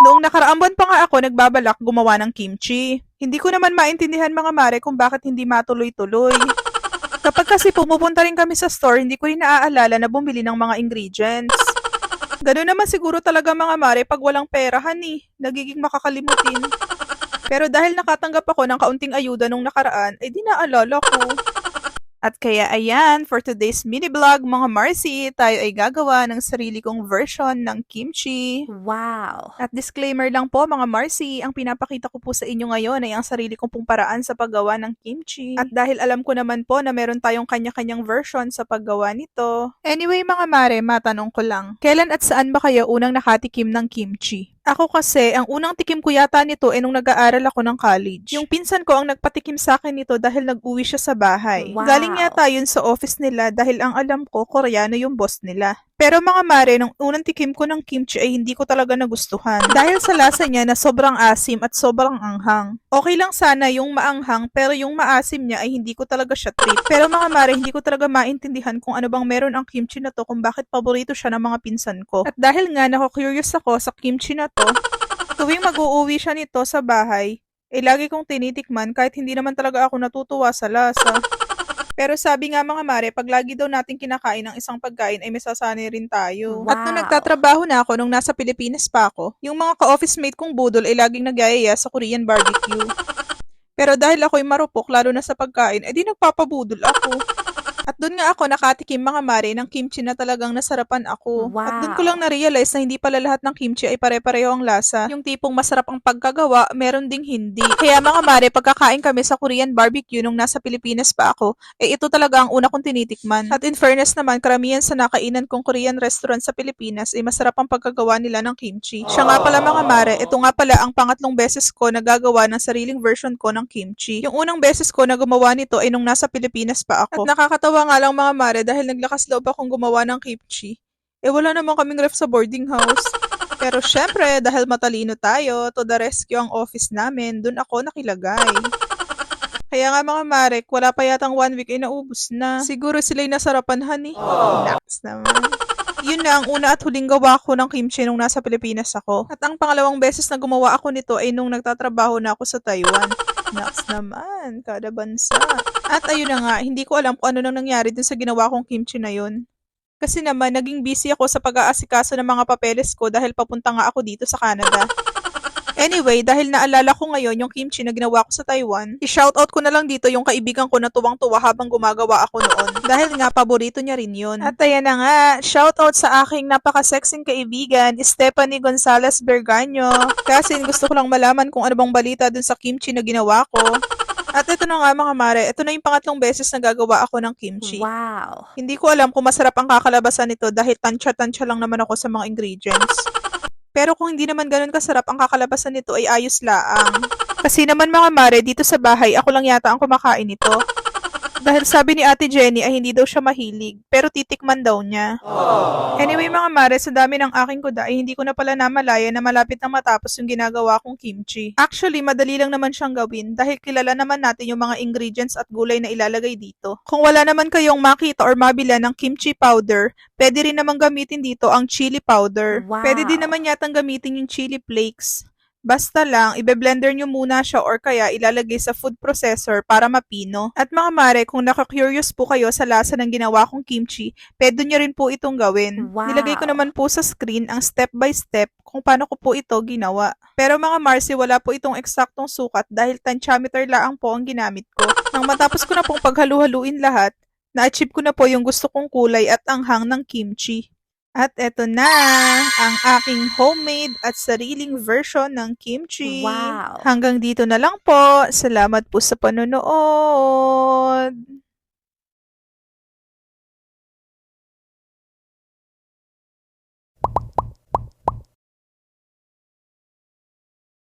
Noong nakaraang buwan pa nga ako nagbabalak gumawa ng kimchi. Hindi ko naman maintindihan mga mare kung bakit hindi matuloy-tuloy. Kapag kasi pumupunta rin kami sa store, hindi ko rin naaalala na bumili ng mga ingredients. Gano'n naman siguro talaga mga mare pag walang pera, honey. Nagiging makakalimutin. Pero dahil nakatanggap ako ng kaunting ayuda nung nakaraan, ay di naalala ko. At kaya ayan, for today's mini vlog mga Marcy, tayo ay gagawa ng sarili kong version ng kimchi. Wow! At disclaimer lang po mga Marcy, ang pinapakita ko po sa inyo ngayon ay ang sarili kong pong paraan sa paggawa ng kimchi. At dahil alam ko naman po na meron tayong kanya-kanyang version sa paggawa nito. Anyway mga mare, matanong ko lang, kailan at saan ba kayo unang nakatikim ng kimchi? Ako kasi, ang unang tikim ko yata nito ay nung nag-aaral ako ng college. Yung pinsan ko ang nagpatikim sa akin nito dahil nag-uwi siya sa bahay. Wow. Galing yata yun sa office nila dahil ang alam ko, Koreano yung boss nila. Pero mga mare, nung unang tikim ko ng kimchi ay hindi ko talaga nagustuhan. Dahil sa lasa niya na sobrang asim at sobrang anghang. Okay lang sana yung maanghang pero yung maasim niya ay hindi ko talaga siya trip. Pero mga mare, hindi ko talaga maintindihan kung ano bang meron ang kimchi na to kung bakit paborito siya ng mga pinsan ko. At dahil nga nako-curious ako sa kimchi na to, tuwing mag-uuwi siya nito sa bahay, lagi kong tinitikman kahit hindi naman talaga ako natutuwa sa lasa. Pero sabi nga mga mare, pag lagi daw natin kinakain ng isang pagkain ay masasanay rin tayo. At nung Wow. nagtatrabaho na ako, nung nasa Pilipinas pa ako, yung mga ka-office mate kong budol ay laging nagyayaya sa Korean barbecue. Pero dahil ako'y marupok, lalo na sa pagkain, di nagpapabudol ako. At doon nga ako nakatikim mga mare ng kimchi na talagang nasarapan ako. At doon ko lang Wow! na-realize na hindi pala lahat ng kimchi ay pare-pareho ang lasa. Yung tipong masarap ang pagkagawa, meron ding hindi. Kaya mga mare, pagkakain kami sa Korean barbecue nung nasa Pilipinas pa ako, ito talaga ang una kong tinitikman. At in fairness naman, karamihan sa nakainan kong Korean restaurant sa Pilipinas ay masarap ang pagkagawa nila ng kimchi. Siya nga pala mga mare, ito nga pala ang pangatlong beses ko na gagawa ng sariling version ko ng kimchi. Yung unang beses ko na gumawa nito ay nung nasa Pilipinas pa ako. At nakakatawa nga lang mga mare dahil naglakas loob akong gumawa ng kimchi. Wala naman kaming ref sa boarding house. Pero syempre, dahil matalino tayo, to the rescue ang office namin, dun ako nakilagay. Kaya nga mga Marek, wala pa yatang 1 week ay naubos na. Siguro sila'y nasarapan, honey. Naks naman. Yun na ang una at huling gawa ko ng kimchi nung nasa Pilipinas ako. At ang pangalawang beses na gumawa ako nito ay nung nagtatrabaho na ako sa Taiwan. Naks naman, kada bansa. At ayun na nga, hindi ko alam kung ano nang nangyari dun sa ginawa kong kimchi na yun. Kasi naman, naging busy ako sa pag-aasikaso ng mga papeles ko dahil papunta nga ako dito sa Canada. Anyway, dahil naalala ko ngayon yung kimchi na ginawa ko sa Taiwan, i-shoutout ko na lang dito yung kaibigan ko na tuwang-tuwa habang gumagawa ako noon. Dahil nga, paborito niya rin yun. At ayan na nga, shoutout sa aking napaka-sexing kaibigan, Stephanie Gonzalez Berganyo. Kasi gusto ko lang malaman kung ano bang balita dun sa kimchi na ginawa ko. At ito na nga mga mare, ito na yung pangatlong beses na gagawa ako ng kimchi. Wow! Hindi ko alam kung masarap ang kakalabasan nito dahil tansya-tansya lang naman ako sa mga ingredients. Pero kung hindi naman ganun kasarap ang kakalabasan nito ay ayos laang. Kasi naman mga mare, dito sa bahay, ako lang yata ang kumakain nito. Dahil sabi ni Ate Jenny ay hindi daw siya mahilig, pero titikman daw niya. Anyway mga mare, sa dami ng aking kuda ay hindi ko na pala namalaya na malapit na matapos yung ginagawa kong kimchi. Actually, madali lang naman siyang gawin dahil kilala naman natin yung mga ingredients at gulay na ilalagay dito. Kung wala naman kayong makita or mabila ng kimchi powder, pwede rin naman gamitin dito ang chili powder. Wow! Pwede din naman yatang gamitin yung chili flakes. Basta lang, ibe-blender nyo muna siya or kaya ilalagay sa food processor para mapino. At mga mare, kung naka-curious po kayo sa lasa ng ginawa kong kimchi, pwede nyo rin po itong gawin. Wow! Nilagay ko naman po sa screen ang step by step kung paano ko po ito ginawa. Pero mga Marcy, wala po itong eksaktong sukat dahil tensyometer lang po ang ginamit ko. Nang matapos ko na pong paghalu-haluin lahat, na-achieve ko na po yung gusto kong kulay at anghang ng kimchi. At eto na, ang aking homemade at sariling version ng kimchi. Wow! Hanggang dito na lang po. Salamat po sa panonood.